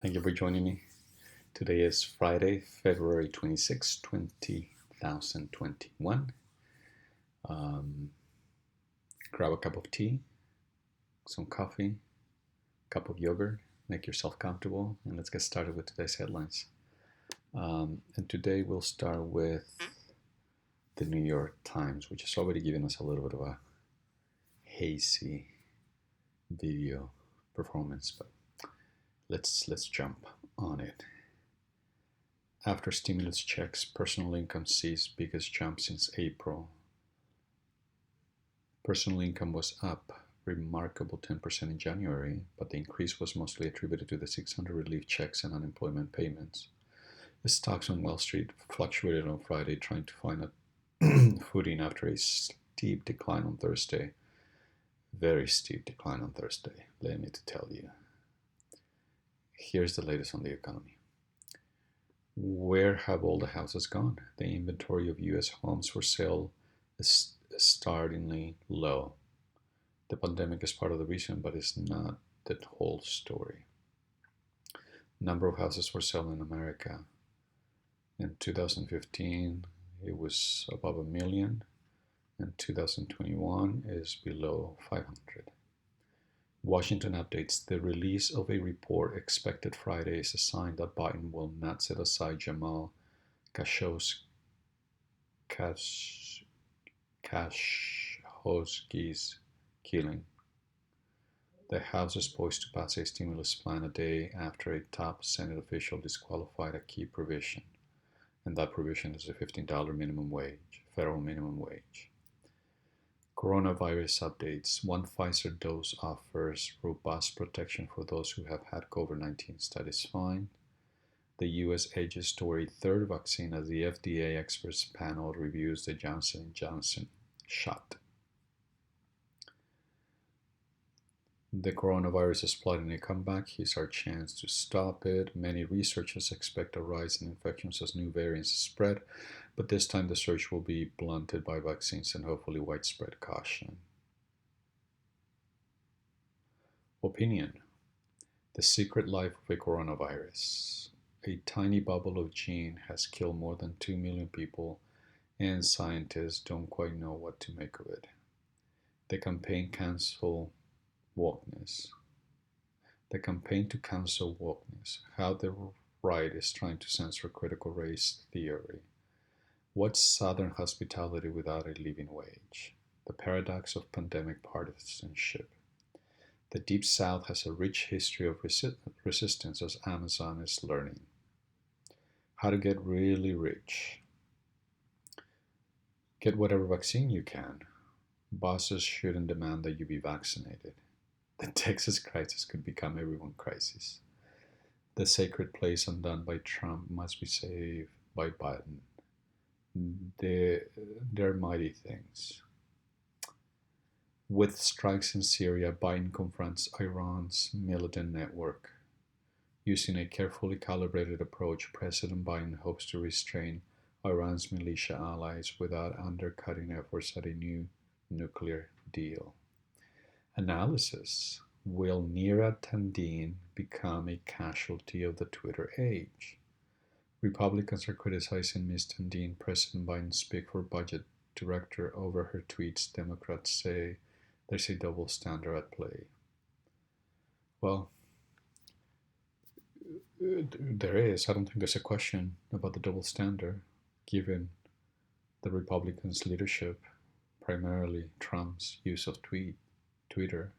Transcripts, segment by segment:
Thank you for joining me. Today is Friday, February 26, 2021. Um, Grab a cup of tea, some coffee, cup of yogurt, make yourself comfortable, and let's get started with today's headlines. And today we'll start with the New York Times, which has already given us a little bit of a hazy video performance, but let's jump on it. After stimulus checks, personal income sees biggest jump since April. Personal income was up remarkable 10% in January, but the increase was mostly attributed to the 600 relief checks and unemployment payments. The stocks on Wall Street fluctuated on Friday, trying to find a footing after a steep decline on Thursday. Very steep decline on Thursday, let me to tell you. Here's the latest on the economy. Where have all the houses gone? The inventory of U.S. homes for sale is startlingly low. The pandemic is part of the reason, but it's not the whole story. Number of houses for sale in America. In 2015, it was above a million, and 2021 is below 500. Washington updates the release of a report expected Friday is a sign that Biden will not set aside Jamal Khashoggi's killing. The House is poised to pass a stimulus plan a day after a top Senate official disqualified a key provision, and that provision is a $15 minimum wage, federal minimum wage. Coronavirus updates. One Pfizer dose offers robust protection for those who have had COVID-19. Studies find the U.S. edges toward a third vaccine as the FDA experts panel reviews the Johnson & Johnson shot. The coronavirus is plotting a comeback. Here's our chance to stop it. Many researchers expect a rise in infections as new variants spread, but this time the surge will be blunted by vaccines and hopefully widespread caution. Opinion. The secret life of a coronavirus. A tiny bubble of gene has killed more than 2 million people, and scientists don't quite know what to make of it. The campaign cancel wokeness. The campaign to cancel wokeness. How the right is trying to censor critical race theory. What's Southern hospitality without a living wage? The paradox of pandemic partisanship. The Deep South has a rich history of resistance as Amazon is learning. How to get really rich. Get whatever vaccine you can. Bosses shouldn't demand that you be vaccinated. The Texas crisis could become everyone's crisis. The sacred place undone by Trump must be saved by Biden. They're mighty things. With strikes in Syria, Biden confronts Iran's militant network. Using a carefully calibrated approach, President Biden hopes to restrain Iran's militia allies without undercutting efforts at a new nuclear deal. Analysis. Will Neera Tandeen become a casualty of the Twitter age? Republicans are criticizing Ms. Tandeen, President Biden's Speak for Budget director, over her tweets. Democrats say there's a double standard at play. Well, there is. I don't think there's a question about the double standard, given the Republicans' leadership, primarily Trump's use of Twitter.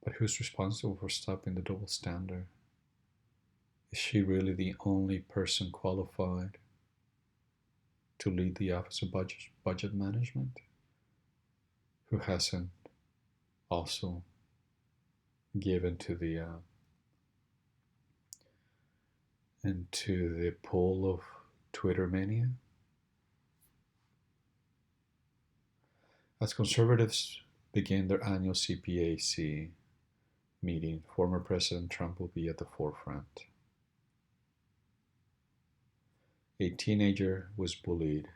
But who's responsible for stopping the double standard? Is she really the only person qualified to lead the Office of Budget Management, who hasn't also given to the into the pool of Twitter mania? As conservatives begin their annual CPAC meeting, former President Trump will be at the forefront. A teenager was bullied.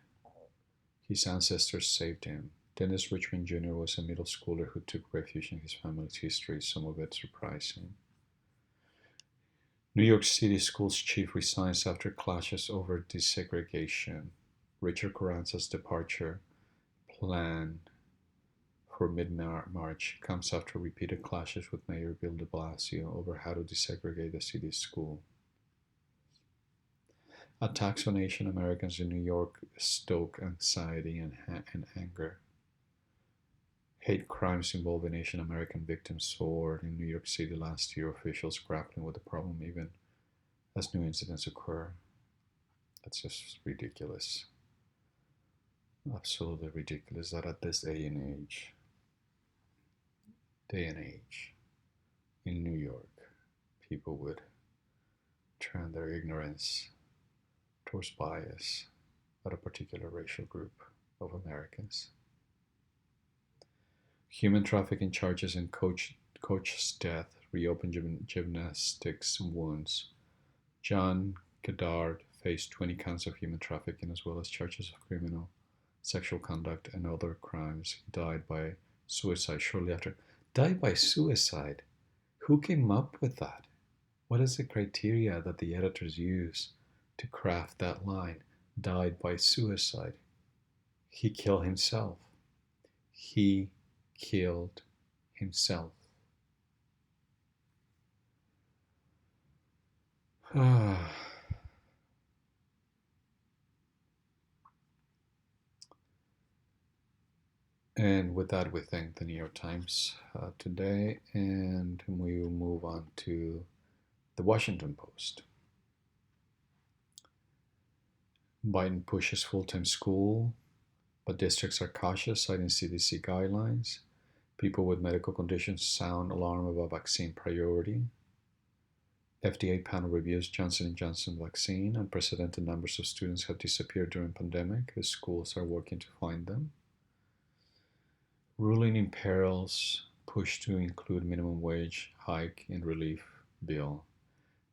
His ancestors saved him. Dennis Richmond Jr. was a middle schooler who took refuge in his family's history, some of it surprising. New York City schools chief resigns after clashes over desegregation. Richard Carranza's departure plan for mid-March comes after repeated clashes with Mayor Bill de Blasio over how to desegregate the city's school. Attacks on Asian Americans in New York stoke anxiety and anger. Hate crimes involving Asian American victims soared in New York City last year, officials grappling with the problem even as new incidents occur. That's just ridiculous. Absolutely ridiculous that at this day and age, in New York, people would turn their ignorance towards bias at a particular racial group of Americans. Human trafficking charges in Coach's death reopened gymnastics wounds. John Goddard faced 20 counts of human trafficking as well as charges of criminal sexual conduct and other crimes. He died by suicide shortly after. Died by suicide? Who came up with that? What is the criteria that the editors use to craft that line? Died by suicide. He killed himself. He killed himself. And with that, we thank the New York Times today, and we will move on to the Washington Post. Biden pushes full-time school, but districts are cautious, citing CDC guidelines. People with medical conditions sound alarm about vaccine priority. FDA panel reviews Johnson & Johnson vaccine. Unprecedented numbers of students have disappeared during pandemic. The schools are working to find them. Ruling Imperils push to include minimum wage hike in relief bill.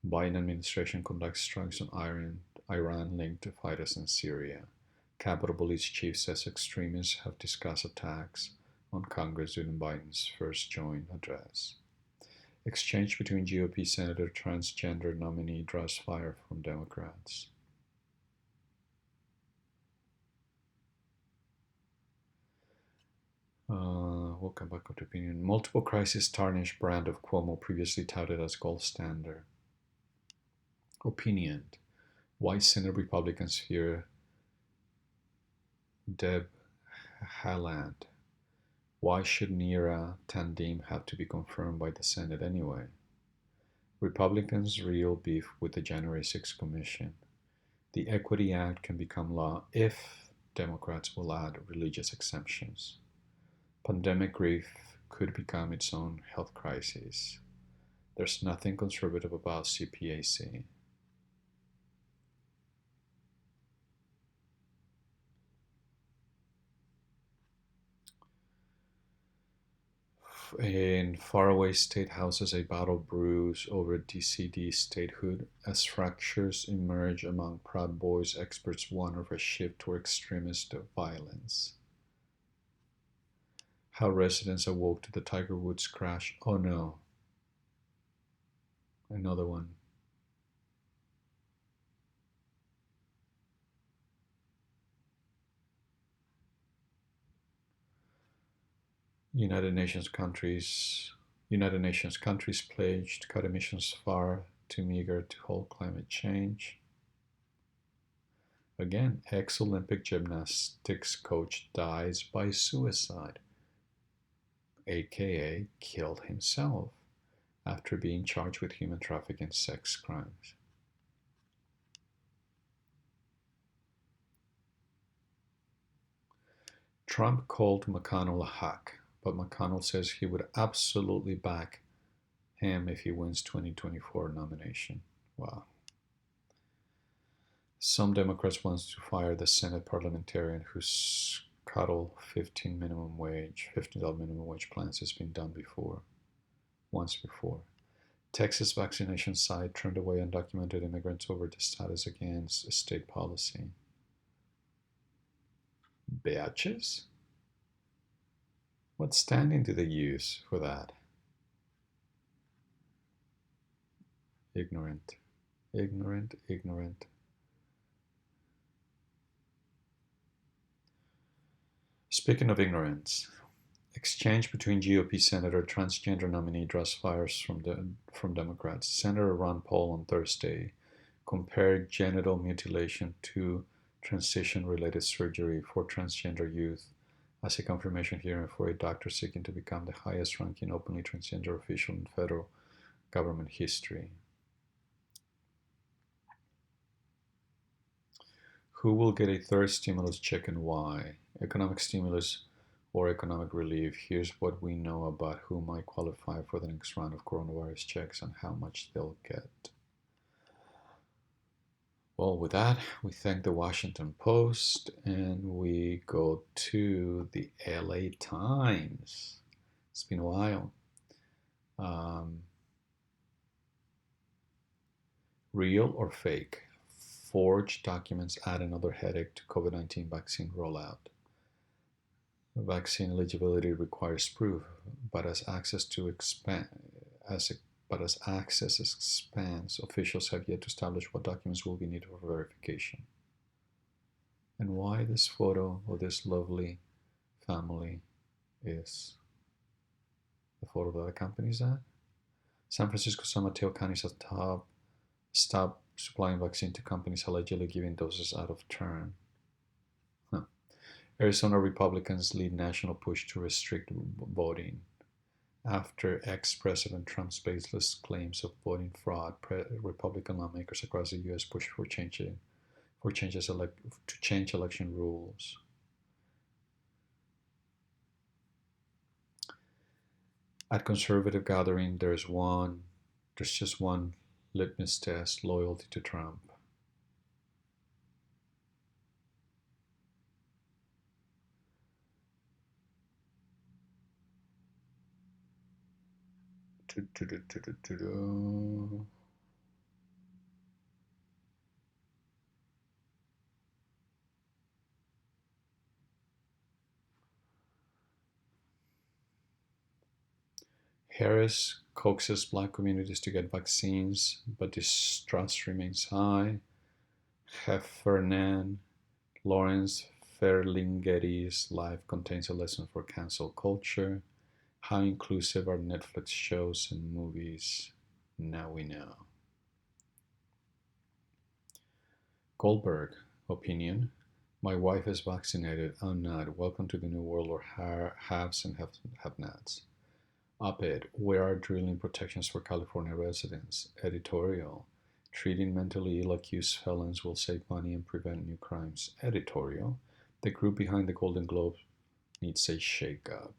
Biden administration conducts strikes on Iran linked to fighters in Syria. Capitol Police chief says extremists have discussed attacks on Congress during Biden's first joint address. Exchange between GOP Senator transgender nominee draws fire from Democrats. We'll come back to opinion. Multiple crises tarnish brand of Cuomo previously touted as gold standard. Opinion. Why Senate Republicans fear Deb Haaland? Why should Neera Tandim have to be confirmed by the Senate anyway? Republicans' real beef with the January 6th Commission. The Equity Act can become law if Democrats will add religious exemptions. Pandemic grief could become its own health crisis. There's nothing conservative about CPAC. In faraway state houses, a battle brews over DCD statehood as fractures emerge among Proud Boys. Experts warn of a shift toward extremist violence. How residents awoke to the Tiger Woods crash. Oh no. Another one. United Nations countries pledged cut emissions far too meager to halt climate change. Again, ex-Olympic gymnastics coach dies by suicide, aka killed himself, after being charged with human trafficking and sex crimes. Trump called McConnell a hack, but McConnell says he would absolutely back him if he wins 2024 nomination. Wow. Some Democrats want to fire the Senate parliamentarian who scuttled $15 minimum wage plans. Has been done once before. Texas vaccination site turned away undocumented immigrants over the status against state policy. Batches? What standing do they use for that? Ignorant, ignorant, ignorant. Speaking of ignorance, exchange between GOP Senator transgender nominee draws fires from Democrats. Senator Ron Paul on Thursday compared genital mutilation to transition-related surgery for transgender youth as a confirmation hearing for a doctor seeking to become the highest-ranking openly transgender official in federal government history. Who will get a third stimulus check and why? Economic stimulus or economic relief. Here's what we know about who might qualify for the next round of coronavirus checks and how much they'll get. Well, with that, we thank the Washington Post and we go to the LA Times. It's been a while. Real or fake? Forged documents add another headache to COVID-19 vaccine rollout. Vaccine eligibility requires proof, but as access expands, officials have yet to establish what documents will be needed for verification. And why this photo of this lovely family is the photo that accompanies that. San Francisco San Mateo counties have stopped supplying vaccine to companies allegedly giving doses out of turn. Arizona Republicans lead national push to restrict voting. After ex-President Trump's baseless claims of voting fraud, Republican lawmakers across the U.S. push to change election rules. At conservative gathering, there's just one litmus test: loyalty to Trump. Harris coaxes black communities to get vaccines, but distrust remains high. Heffernan Lawrence Ferlinghetti's life contains a lesson for cancel culture. How inclusive are Netflix shows and movies? Now we know. Goldberg, opinion. My wife is vaccinated. I'm not. Welcome to the new world where haves and have-nots. Op-ed, where are drilling protections for California residents? Editorial, treating mentally ill accused felons will save money and prevent new crimes. Editorial, the group behind the Golden Globe needs a shake-up.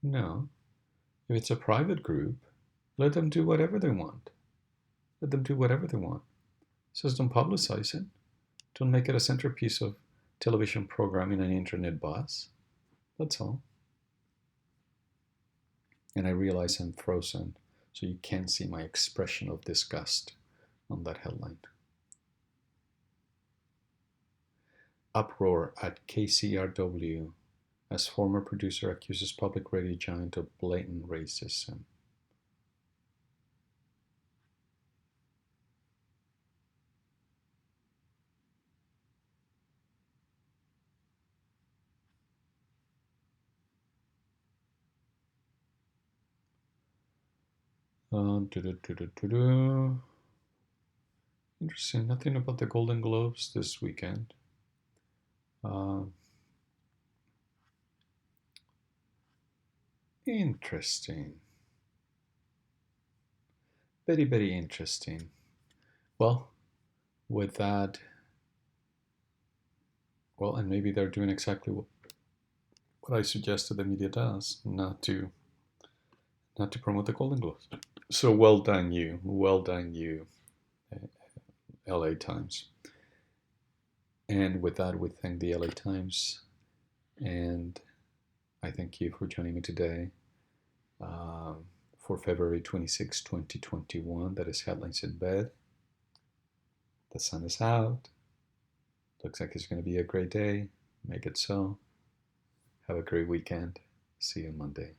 No, if it's a private group, let them do whatever they want. Let them do whatever they want. Just don't publicize it. Don't make it a centerpiece of television programming and internet buzz. That's all. And I realize I'm frozen, so you can't see my expression of disgust on that headline. Uproar at KCRW as former producer accuses public radio giant of blatant racism. Interesting. Nothing about the Golden Globes this weekend. Interesting. Very, very interesting. Well, with that, well, and maybe they're doing exactly what I suggested the media does, not to promote the Golden Globes. So well done you, LA Times. And with that, we thank the LA Times, and I thank you for joining me today for February 26, 2021. That is Headlines in Bed. The sun is out. Looks like it's going to be a great day. Make it so. Have a great weekend. See you Monday.